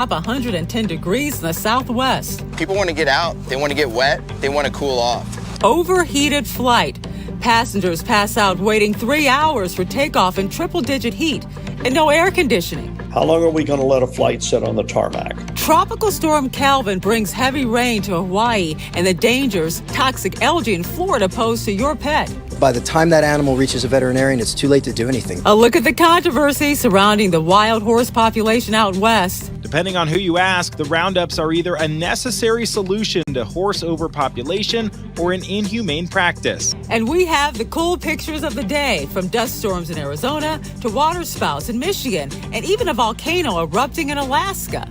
Up 110 degrees in the southwest. People want to get out, they want to get wet, they want to cool off. Overheated flight. Passengers pass out waiting 3 hours for takeoff in triple-digit heat and no air conditioning. How long are we going to let a flight sit on the tarmac? Tropical storm Calvin brings heavy rain to Hawaii and the dangers toxic algae in Florida pose to your pet. By the time that animal reaches a veterinarian, it's too late to do anything. A look at the controversy surrounding the wild horse population out west. Depending on who you ask, the roundups are either a necessary solution to horse overpopulation or an inhumane practice. And we have the cool pictures of the day, from dust storms in Arizona to water spouts in Michigan and even a volcano erupting in Alaska.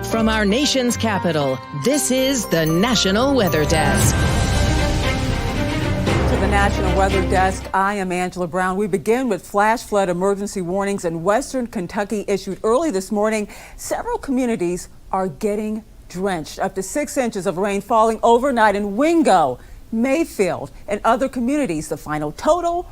From our nation's capital, this is the National Weather Desk. The National Weather Desk. I am Angela Brown. We begin with flash flood emergency warnings in western Kentucky issued early this morning. Several communities are getting drenched. Up to 6 inches of rain falling overnight in Wingo, Mayfield, and other communities. The final total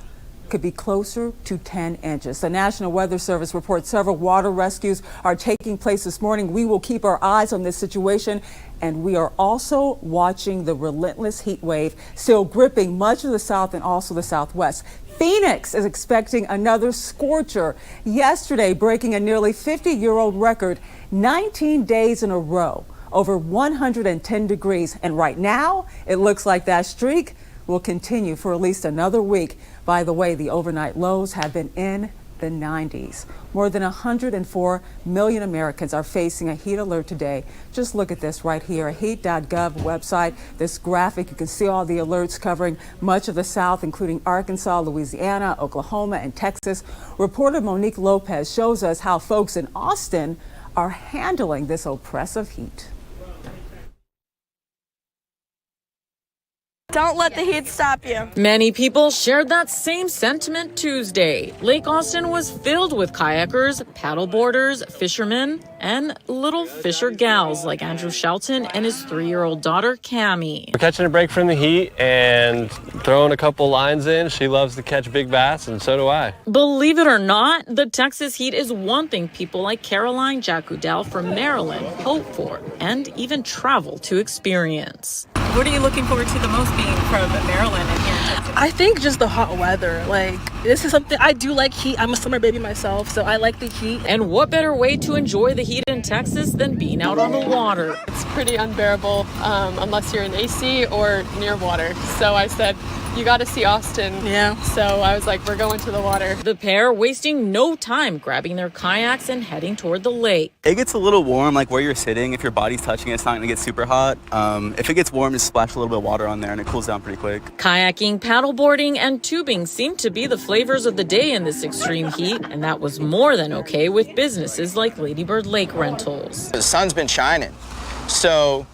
could be closer to 10 inches. The National Weather Service reports several water rescues are taking place this morning. We will keep our eyes on this situation, and we are also watching the relentless heat wave still gripping much of the south and also the southwest. Phoenix is expecting another scorcher. Yesterday, breaking a nearly 50-year-old record, 19 days in a row, over 110 degrees. And right now, it looks like that streak will continue for at least another week. By the way, the overnight lows have been in the 90s. More than 104 million Americans are facing a heat alert today. Just look at this right here, a heat.gov website. This graphic, you can see all the alerts covering much of the South, including Arkansas, Louisiana, Oklahoma, and Texas. Reporter Monique Lopez shows us how folks in Austin are handling this oppressive heat. Don't let the heat stop you. Many people shared that same sentiment Tuesday. Lake Austin was filled with kayakers, paddleboarders, fishermen, and little fisher gals like Andrew Shelton and his 3-year-old daughter, Cammie. We're catching a break from the heat and throwing a couple lines in. She loves to catch big bass, and so do I. Believe it or not, the Texas heat is one thing people like Caroline Jacudell from Maryland hope for and even travel to experience. What are you looking forward to the most being from Maryland and here in Texas? I think just the hot weather. Like, this is something, I do like heat. I'm a summer baby myself, so I like the heat. And what better way to enjoy the heat in Texas than being out on the water? It's pretty unbearable unless you're in AC or near water. So I said, you got to see Austin. Yeah. So I was like, we're going to the water. The pair wasting no time grabbing their kayaks and heading toward the lake. It gets a little warm, like where you're sitting. If your body's touching it, it's not going to get super hot. If it gets warm, just splash a little bit of water on there and it cools down pretty quick. Kayaking, paddleboarding, and tubing seem to be the flavors of the day in this extreme heat, and that was more than okay with businesses like Ladybird Lake Rentals. The sun's been shining. So,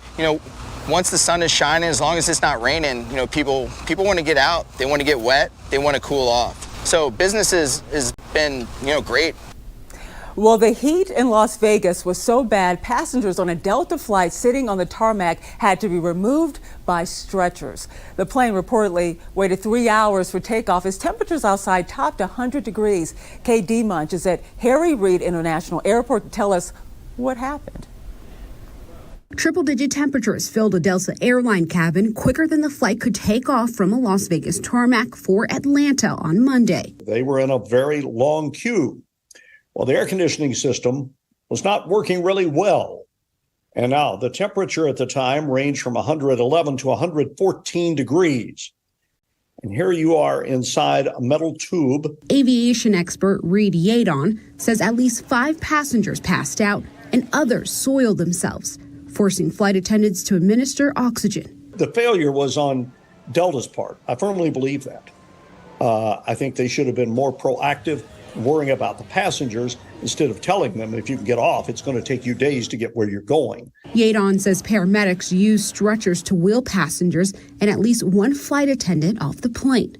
once the sun is shining, as long as it's not raining, people want to get out, they want to get wet, they want to cool off. So business has been, great. Well, the heat in Las Vegas was so bad, passengers on a Delta flight sitting on the tarmac had to be removed by stretchers. The plane reportedly waited 3 hours for takeoff as temperatures outside topped 100 degrees. KD Munch is at Harry Reid International Airport to tell us what happened. Triple-digit temperatures filled a Delta airline cabin quicker than the flight could take off from a Las Vegas tarmac for Atlanta on Monday. They were in a very long queue. Well, the air conditioning system was not working really well. And now the temperature at the time ranged from 111 to 114 degrees. And here you are inside a metal tube. Aviation expert Reed Yadon says at least 5 passengers passed out and others soiled themselves, forcing flight attendants to administer oxygen. The failure was on Delta's part. I firmly believe that. I think they should have been more proactive, worrying about the passengers instead of telling them if you can get off, it's going to take you days to get where you're going. Yadon says paramedics used stretchers to wheel passengers and at least one flight attendant off the plane,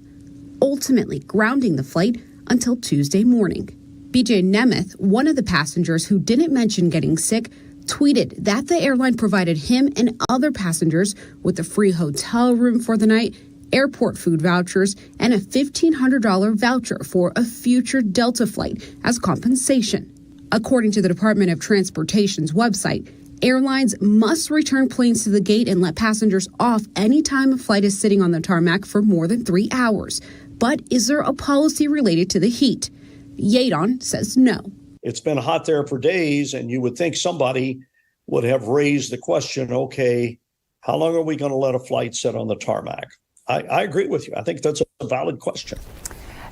ultimately grounding the flight until Tuesday morning. BJ Nemeth, one of the passengers who didn't mention getting sick, tweeted that the airline provided him and other passengers with a free hotel room for the night, airport food vouchers, and a $1,500 voucher for a future Delta flight as compensation. According to the Department of Transportation's website, airlines must return planes to the gate and let passengers off anytime a flight is sitting on the tarmac for more than 3 hours. But is there a policy related to the heat? Yadon says no. It's been hot there for days, and you would think somebody would have raised the question, okay, how long are we going to let a flight sit on the tarmac? I agree with you. I think that's a valid question.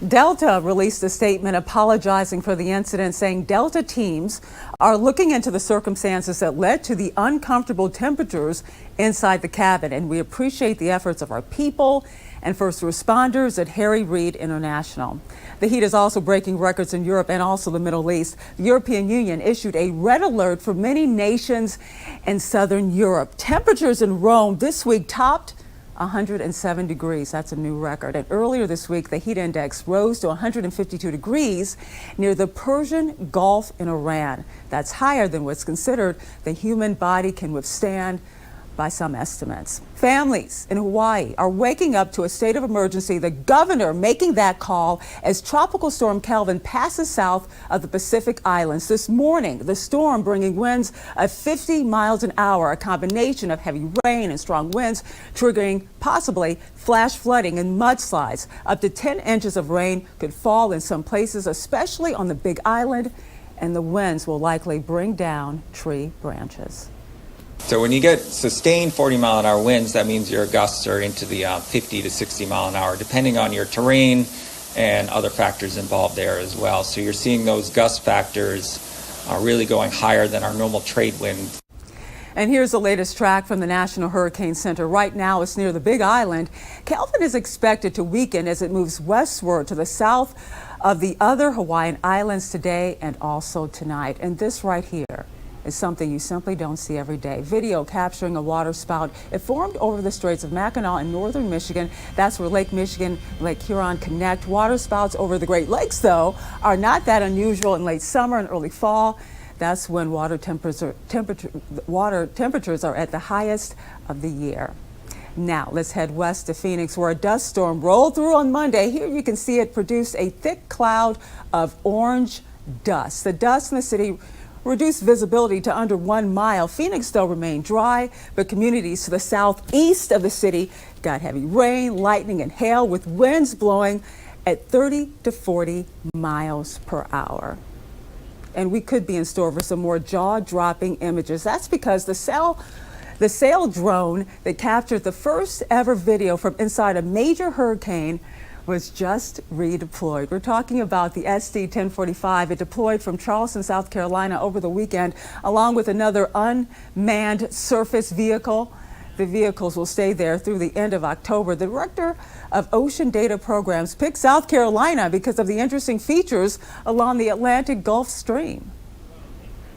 Delta released a statement apologizing for the incident, saying Delta teams are looking into the circumstances that led to the uncomfortable temperatures inside the cabin. And we appreciate the efforts of our people and first responders at Harry Reid International. The heat is also breaking records in Europe and also the Middle East. The European Union issued a red alert for many nations in southern Europe. Temperatures in Rome this week topped 107 degrees. That's a new record. And earlier this week, the heat index rose to 152 degrees near the Persian Gulf in Iran. That's higher than what's considered the human body can withstand by some estimates. Families in Hawaii are waking up to a state of emergency. The governor making that call as Tropical Storm Kelvin passes south of the Pacific Islands. This morning, the storm bringing winds of 50 miles an hour, a combination of heavy rain and strong winds triggering possibly flash flooding and mudslides. Up to 10 inches of rain could fall in some places, especially on the Big Island, and the winds will likely bring down tree branches. So when you get sustained 40-mile-an-hour winds, that means your gusts are into the 50 to 60 mile an hour, depending on your terrain and other factors involved there as well. So you're seeing those gust factors really going higher than our normal trade wind. And here's the latest track from the National Hurricane Center. Right now, it's near the Big Island. Kelvin is expected to weaken as it moves westward to the south of the other Hawaiian islands today and also tonight. And this right here is something you simply don't see every day. Video capturing a water spout. It formed over the Straits of Mackinac in northern Michigan. That's where Lake Michigan, Lake Huron connect. Water spouts over the Great Lakes, though, are not that unusual in late summer and early fall. That's when water temperatures are at the highest of the year. Now, let's head west to Phoenix, where a dust storm rolled through on Monday. Here you can see it produced a thick cloud of orange dust. The dust in the city reduced visibility to under 1 mile. Phoenix, though, remained dry, but communities to the southeast of the city got heavy rain, lightning, and hail, with winds blowing at 30 to 40 miles per hour. And we could be in store for some more jaw-dropping images. That's because the sail drone that captured the first ever video from inside a major hurricane was just redeployed. We're talking about the SD-1045. It deployed from Charleston, South Carolina over the weekend, along with another unmanned surface vehicle. The vehicles will stay there through the end of October. The director of Ocean Data Programs picked South Carolina because of the interesting features along the Atlantic Gulf Stream.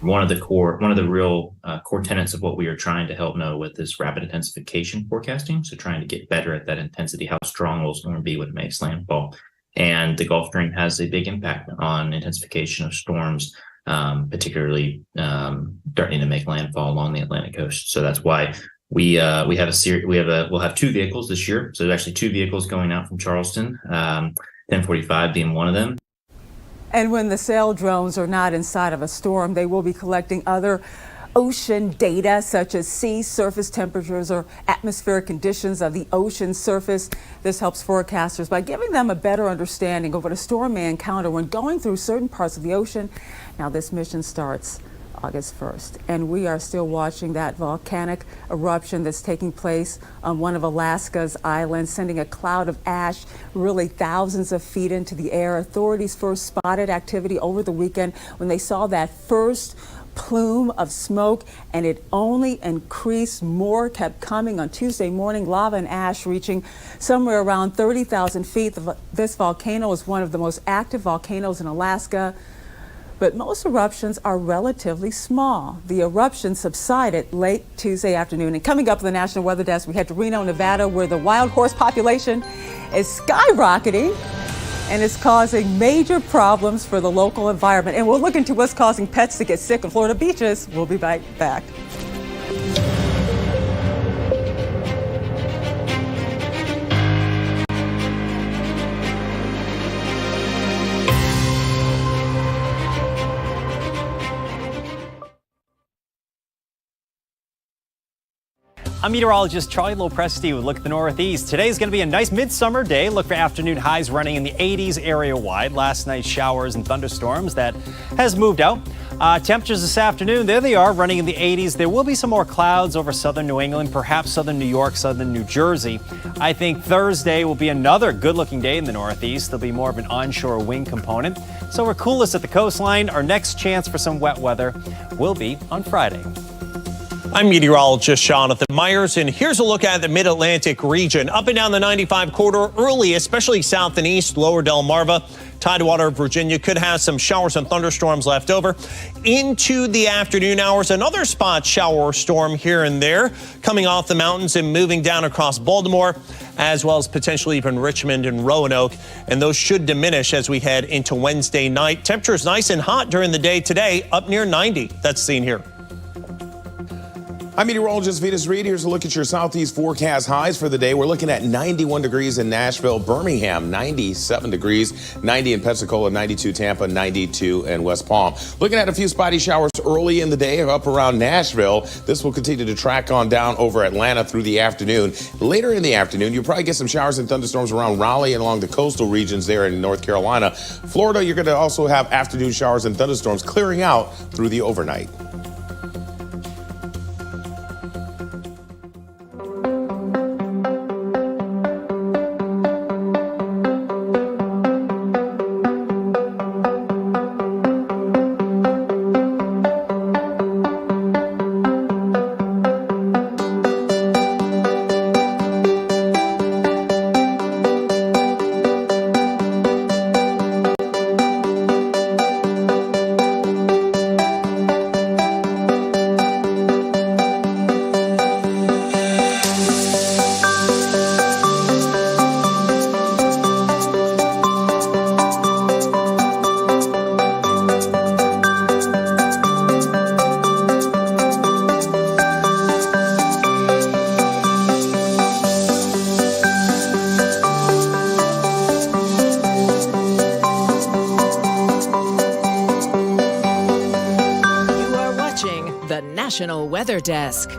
One of the real core tenets of what we are trying to help NOAA with is rapid intensification forecasting. So trying to get better at that intensity, how strong will a storm be when it makes landfall. And the Gulf Stream has a big impact on intensification of storms, particularly starting to make landfall along the Atlantic coast. So that's why we'll have 2 vehicles this year. So there's actually 2 vehicles going out from Charleston, 1045 being one of them. And when the sail drones are not inside of a storm, they will be collecting other ocean data such as sea surface temperatures or atmospheric conditions of the ocean surface. This helps forecasters by giving them a better understanding of what a storm may encounter when going through certain parts of the ocean. Now, this mission starts August 1st, and we are still watching that volcanic eruption that's taking place on one of Alaska's islands, sending a cloud of ash really thousands of feet into the air. Authorities first spotted activity over the weekend when they saw that first plume of smoke, and it only increased. More kept coming on Tuesday morning. Lava and ash reaching somewhere around 30,000 feet. This volcano is one of the most active volcanoes in Alaska, but most eruptions are relatively small. The eruption subsided late Tuesday afternoon. And coming up on the National Weather Desk, we head to Reno, Nevada, where the wild horse population is skyrocketing and it's causing major problems for the local environment. And we'll look into what's causing pets to get sick on Florida beaches. We'll be right back. I'm meteorologist Charlie Lopresti with a look at the Northeast. Today's going to be a nice midsummer day. Look for afternoon highs running in the 80s area-wide. Last night's showers and thunderstorms, that has moved out. Temperatures this afternoon, there they are, running in the 80s. There will be some more clouds over southern New England, perhaps southern New York, southern New Jersey. I think Thursday will be another good-looking day in the Northeast. There'll be more of an onshore wind component. So we're coolest at the coastline. Our next chance for some wet weather will be on Friday. I'm meteorologist Jonathan Myers, and here's a look at the mid-Atlantic region. Up and down the 95 corridor early, especially south and east, lower Delmarva, Tidewater, Virginia could have some showers and thunderstorms left over. Into the afternoon hours, another spot shower or storm here and there coming off the mountains and moving down across Baltimore, as well as potentially even Richmond and Roanoke. And those should diminish as we head into Wednesday night. Temperatures nice and hot during the day today, up near 90. That's seen here. I'm meteorologist Vitas Reed. Here's a look at your southeast forecast highs for the day. We're looking at 91 degrees in Nashville, Birmingham, 97 degrees, 90 in Pensacola, 92 Tampa, 92 in West Palm. Looking at a few spotty showers early in the day up around Nashville. This will continue to track on down over Atlanta through the afternoon. Later in the afternoon, you'll probably get some showers and thunderstorms around Raleigh and along the coastal regions there in North Carolina. Florida, you're going to also have afternoon showers and thunderstorms clearing out through the overnight. National Weather Desk.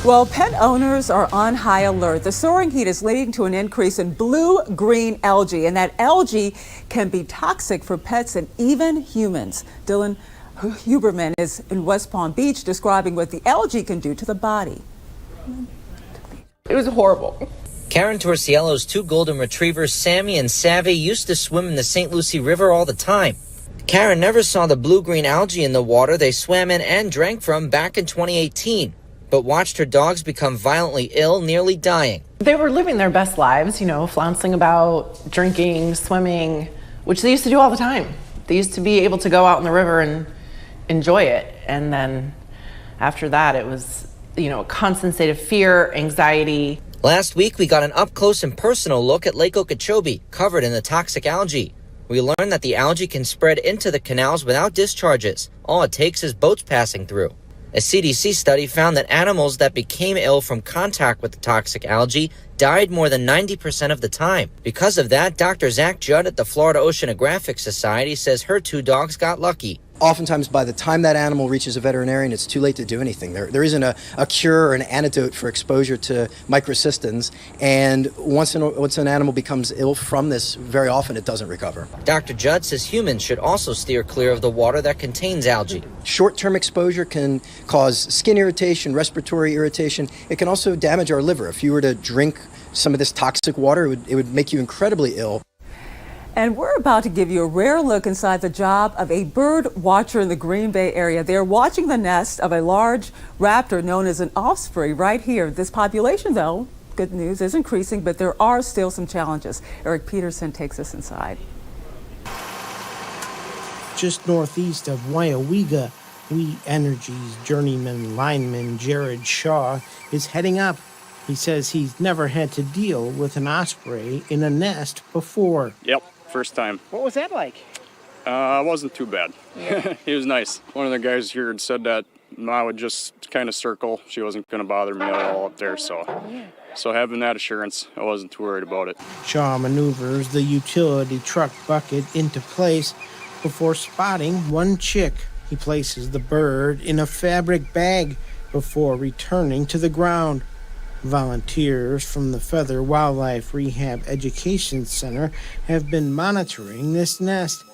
Well, pet owners are on high alert. The soaring heat is leading to an increase in blue-green algae, and that algae can be toxic for pets and even humans. Dylan Huberman is in West Palm Beach describing what the algae can do to the body. It was horrible. Karen Torciello's two golden retrievers, Sammy and Savvy, used to swim in the St. Lucie River all the time. Karen never saw the blue-green algae in the water they swam in and drank from back in 2018, but watched her dogs become violently ill, nearly dying. They were living their best lives, flouncing about, drinking, swimming, which they used to do all the time. They used to be able to go out in the river and enjoy it. And then after that, it was, a constant state of fear, anxiety. Last week, we got an up-close and personal look at Lake Okeechobee, covered in the toxic algae. We learned that the algae can spread into the canals without discharges. All it takes is boats passing through. A CDC study found that animals that became ill from contact with the toxic algae died more than 90% of the time. Because of that, Dr. Zach Judd at the Florida Oceanographic Society says her two dogs got lucky. Oftentimes, by the time that animal reaches a veterinarian, it's too late to do anything. There isn't a cure or an antidote for exposure to microcystins, and once an animal becomes ill from this, very often it doesn't recover. Dr. Judd says humans should also steer clear of the water that contains algae. Short-term exposure can cause skin irritation, respiratory irritation. It can also damage our liver. If you were to drink some of this toxic water, it would make you incredibly ill. And we're about to give you a rare look inside the job of a bird watcher in the Green Bay area. They're watching the nest of a large raptor known as an osprey right here. This population, though, good news, is increasing, but there are still some challenges. Eric Peterson takes us inside. Just northeast of Waiawega, We Energy's journeyman lineman Jared Shaw is heading up. He says he's never had to deal with an osprey in a nest before. Yep, first time. What was that like? It wasn't too bad. Yeah. He was nice. One of the guys here had said that I would just kind of circle. She wasn't going to bother me at all up there, so having that assurance, I wasn't too worried about it. Shaw maneuvers the utility truck bucket into place before spotting one chick. He places the bird in a fabric bag before returning to the ground. Volunteers from the Feather Wildlife Rehab Education Center have been monitoring this nest.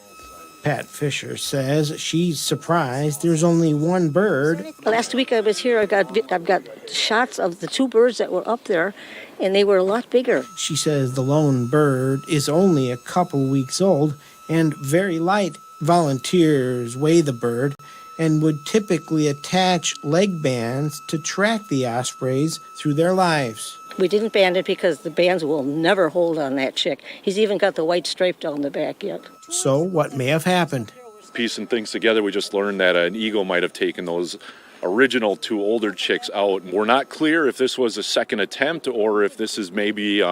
Pat Fisher says she's surprised there's only one bird. Last week I was here, I've got shots of the two birds that were up there, and they were a lot bigger. She says the lone bird is only a couple weeks old and very light. Volunteers weigh the bird and would typically attach leg bands to track the ospreys through their lives. We didn't band it because the bands will never hold on that chick. He's even got the white stripe down the back yet. So what may have happened? Piecing things together, we just learned that an eagle might have taken those original two older chicks out. We're not clear if this was a second attempt or if this is maybe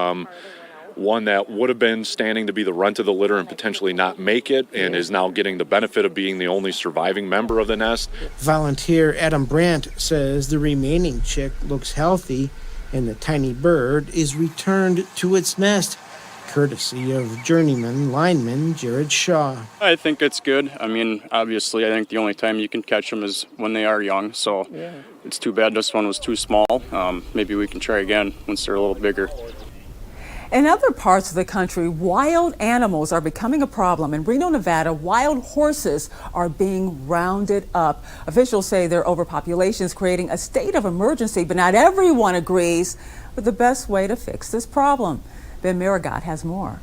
one that would have been standing to be the runt of the litter and potentially not make it and is now getting the benefit of being the only surviving member of the nest. Volunteer Adam Brandt says the remaining chick looks healthy and the tiny bird is returned to its nest, courtesy of journeyman lineman Jared Shaw. I think it's good. I mean, obviously, I think the only time you can catch them is when they are young, so it's too bad this one was too small. Maybe we can try again once they're a little bigger. In other parts of the country, wild animals are becoming a problem. In Reno, Nevada, wild horses are being rounded up. Officials say their overpopulation is creating a state of emergency, but not everyone agrees with the best way to fix this problem. Ben Marigot has more.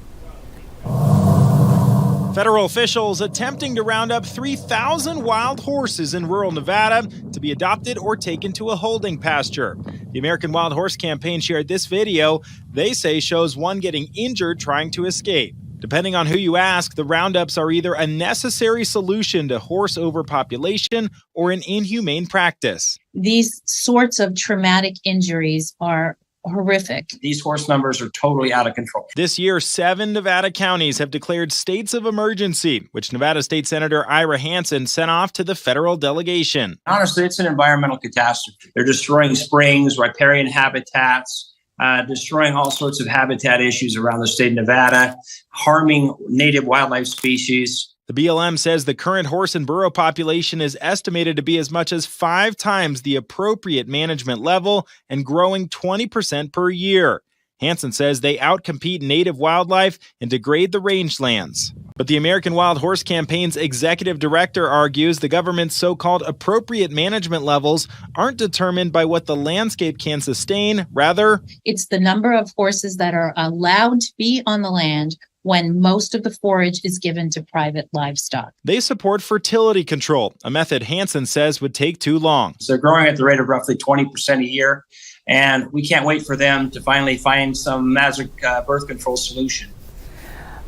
Federal officials attempting to round up 3,000 wild horses in rural Nevada to be adopted or taken to a holding pasture. The American Wild Horse Campaign shared this video they say shows one getting injured trying to escape. Depending on who you ask, the roundups are either a necessary solution to horse overpopulation or an inhumane practice. These sorts of traumatic injuries are horrific. These horse numbers are totally out of control. This year, 7 Nevada counties have declared states of emergency, which Nevada State Senator Ira Hansen sent off to the federal delegation. Honestly, it's an environmental catastrophe. They're destroying springs, riparian habitats, destroying all sorts of habitat issues around the state of Nevada, harming native wildlife species. The BLM says the current horse and burro population is estimated to be as much as 5 times the appropriate management level and growing 20% per year. Hansen says they outcompete native wildlife and degrade the rangelands. But the American Wild Horse Campaign's executive director argues the government's so-called appropriate management levels aren't determined by what the landscape can sustain. Rather, it's the number of horses that are allowed to be on the land when most of the forage is given to private livestock. They support fertility control, a method Hansen says would take too long. So they're growing at the rate of roughly 20% a year, and we can't wait for them to finally find some magic birth control solution.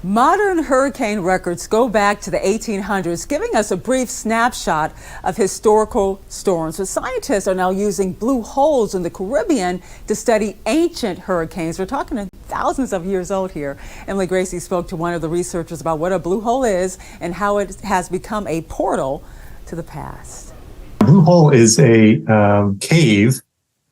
Modern hurricane records go back to the 1800s, giving us a brief snapshot of historical storms. But scientists are now using blue holes in the Caribbean to study ancient hurricanes. We're talking to thousands of years old here. Emily Gracie spoke to one of the researchers about what a blue hole is and how it has become a portal to the past. A blue hole is a cave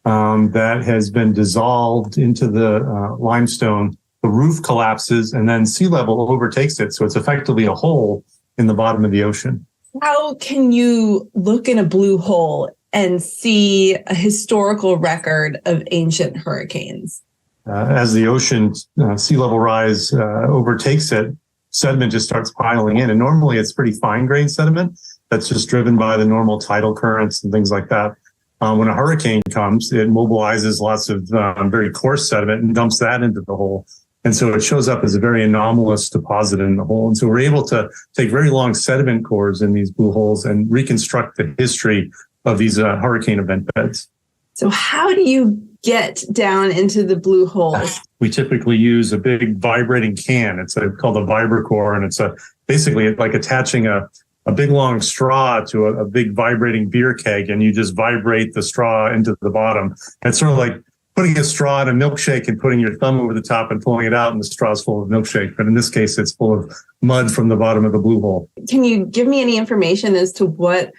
that has been dissolved into the limestone. The roof collapses and then sea level overtakes it. So it's effectively a hole in the bottom of the ocean. How can you look in a blue hole and see a historical record of ancient hurricanes? As the ocean sea level rise overtakes it, sediment just starts piling in. And normally it's pretty fine grained sediment that's just driven by the normal tidal currents and things like that. When a hurricane comes, it mobilizes lots of very coarse sediment and dumps that into the hole. And so it shows up as a very anomalous deposit in the hole. And so we're able to take very long sediment cores in these blue holes and reconstruct the history of these hurricane event beds. So how do you get down into the blue holes? We typically use a big vibrating can. It's called a vibracore, and it's basically like attaching a big long straw to a big vibrating beer keg, and you just vibrate the straw into the bottom. And it's sort of like putting a straw in a milkshake and putting your thumb over the top and pulling it out, and the straw's full of milkshake. But in this case, it's full of mud from the bottom of the blue hole. Can you give me any information as to what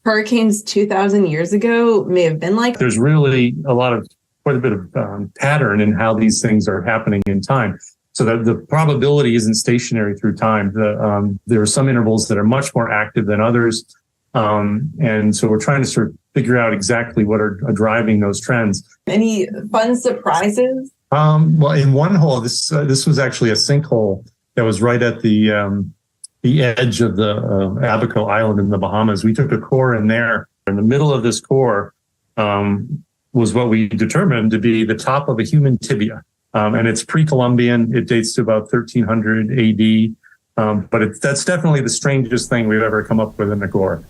hurricanes 2,000 years ago may have been like? There's really quite a bit of pattern in how these things are happening in time. So that the probability isn't stationary through time. There are some intervals that are much more active than others. And so we're trying to sort of figure out exactly what are driving those trends. Any fun surprises? Well, in one hole, this was actually a sinkhole that was right at the edge of the Abaco Island in the Bahamas. We took a core in there. In the middle of this core was what we determined to be the top of a human tibia. And it's pre-Columbian. It dates to about 1300 AD. But that's definitely the strangest thing we've ever come up with in a core.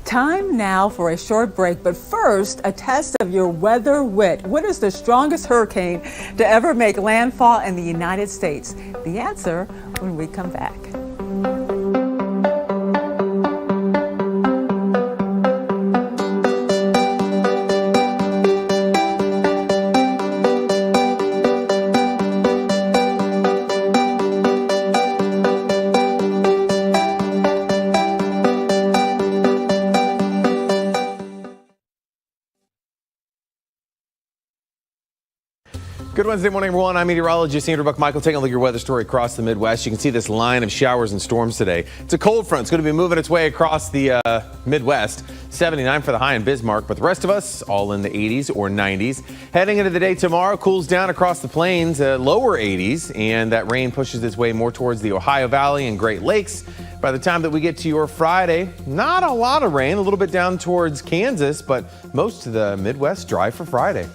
Time now for a short break, but first, a test of your weather wit. What is the strongest hurricane to ever make landfall in the United States? The answer when we come back. Good Wednesday morning, everyone. I'm meteorologist Andrew Buckmichael taking a look at your weather story across the Midwest. You can see this line of showers and storms today. It's a cold front. It's going to be moving its way across the Midwest. 79 for the high in Bismarck, but the rest of us all in the 80s or 90s. Heading into the day tomorrow, cools down across the plains, lower 80s, and that rain pushes its way more towards the Ohio Valley and Great Lakes. By the time that we get to your Friday, not a lot of rain, a little bit down towards Kansas, but most of the Midwest dry for Friday.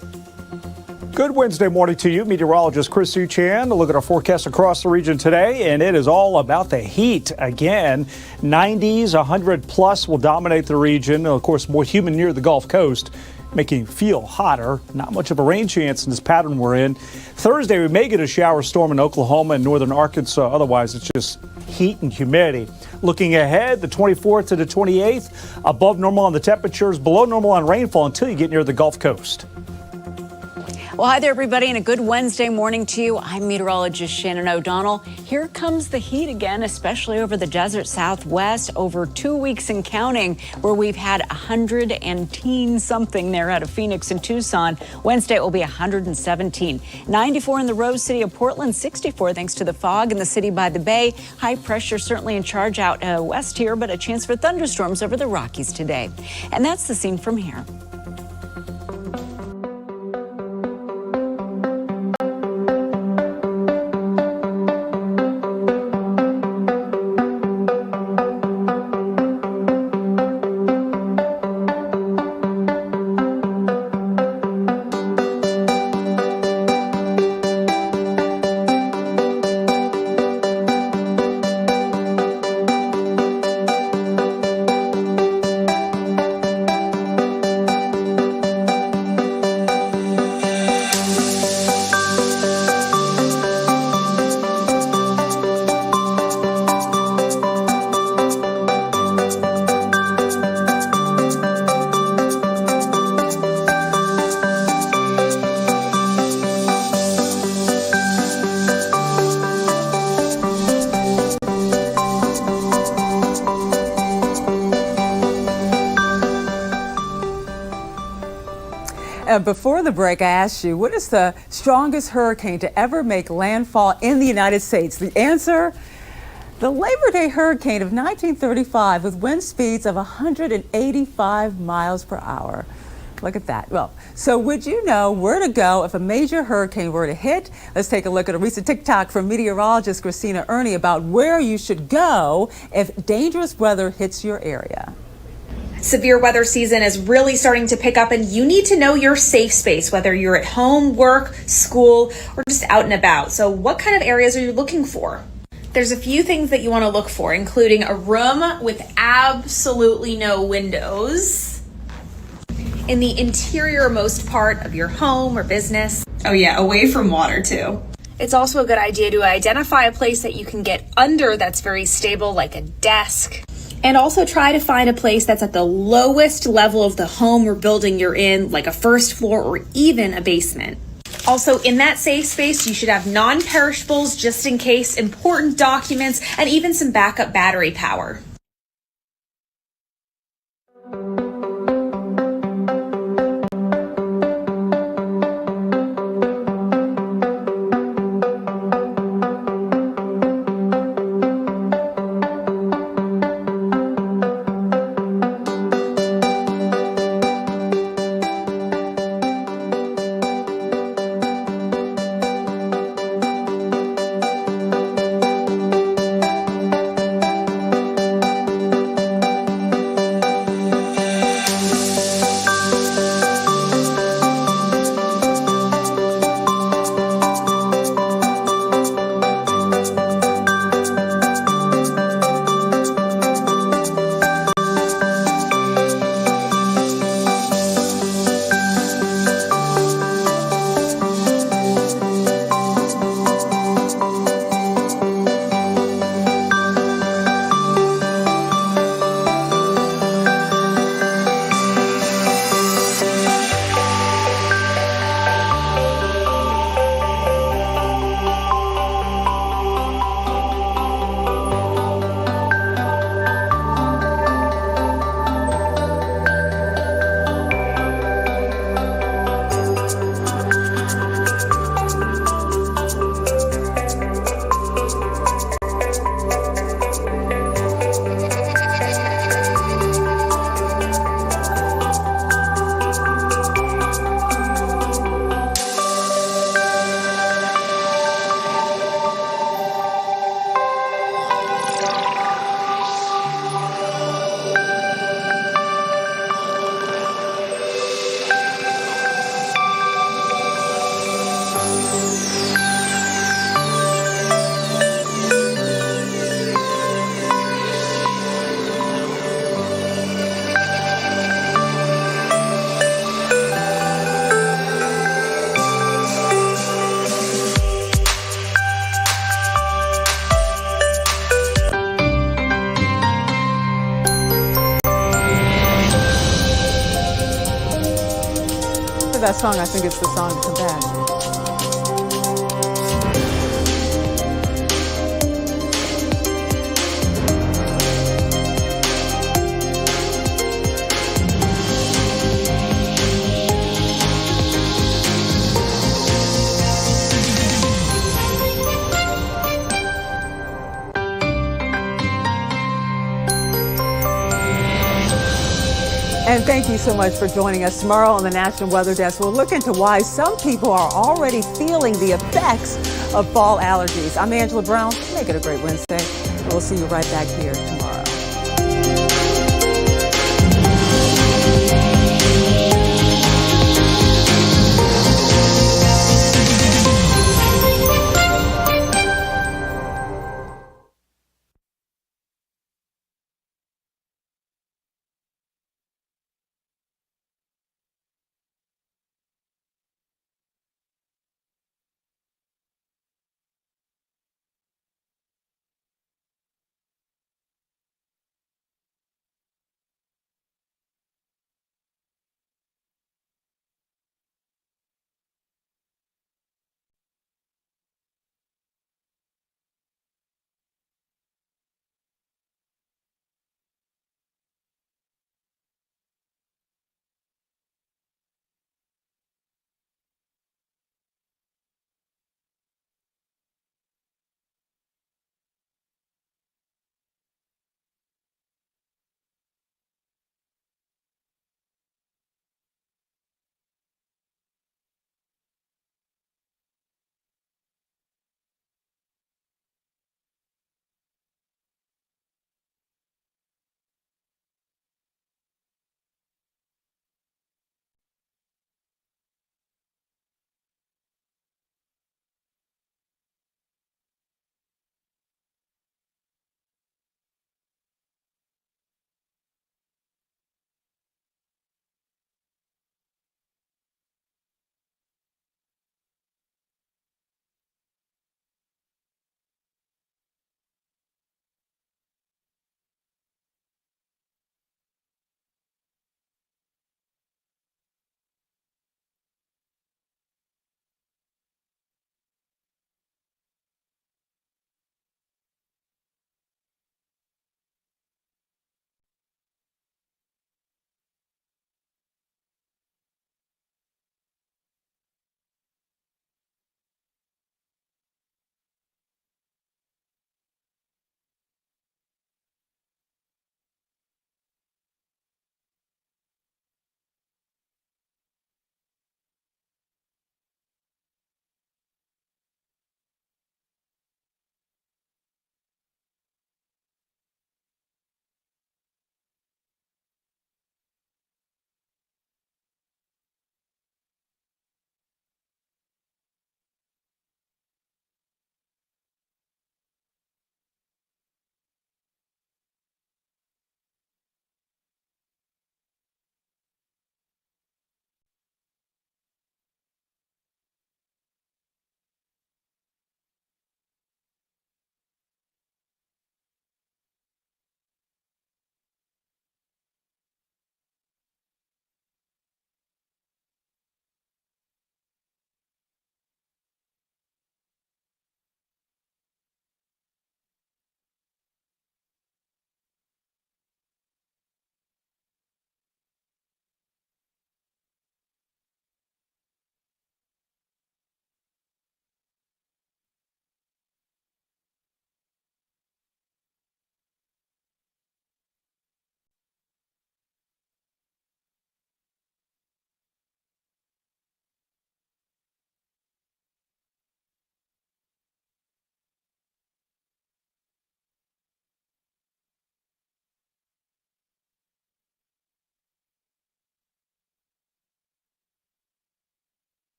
Good Wednesday morning to you, meteorologist Chris Suchan. A look at our forecast across the region today, and it is all about the heat again. 90s, 100 plus will dominate the region. Of course, more humid near the Gulf Coast, making it feel hotter. Not much of a rain chance in this pattern we're in. Thursday, we may get a shower storm in Oklahoma and northern Arkansas. Otherwise, it's just heat and humidity. Looking ahead, the 24th to the 28th, above normal on the temperatures, below normal on rainfall until you get near the Gulf Coast. Well, hi there, everybody, and a good Wednesday morning to you. I'm meteorologist Shannon O'Donnell. Here comes the heat again, especially over the desert Southwest, over 2 weeks and counting, where we've had 100-something there out of Phoenix and Tucson. Wednesday it will be 117. 94 in the Rose City of Portland, 64 thanks to the fog in the city by the bay. High pressure certainly in charge out west here, but a chance for thunderstorms over the Rockies today. And that's the scene from here. Before the break, I asked you, what is the strongest hurricane to ever make landfall in the United States? The answer, the Labor Day hurricane of 1935 with wind speeds of 185 miles per hour. Look at that. Well, so would you know where to go if a major hurricane were to hit? Let's take a look at a recent TikTok from meteorologist Christina Ernie about where you should go if dangerous weather hits your area. Severe weather season is really starting to pick up, and you need to know your safe space, whether you're at home, work, school, or just out and about. So what kind of areas are you looking for? There's a few things that you want to look for, including a room with absolutely no windows, in the interior-most part of your home or business. Oh yeah, away from water too. It's also a good idea to identify a place that you can get under that's very stable, like a desk. And also try to find a place that's at the lowest level of the home or building you're in, like a first floor or even a basement. Also, in that safe space, you should have non-perishables just in case, important documents, and even some backup battery power. that song, I think it's the song to come back. And thank you so much for joining us. Tomorrow on the National Weather Desk, we'll look into why some people are already feeling the effects of fall allergies. I'm Angela Brown. Make it a great Wednesday, and we'll see you right back here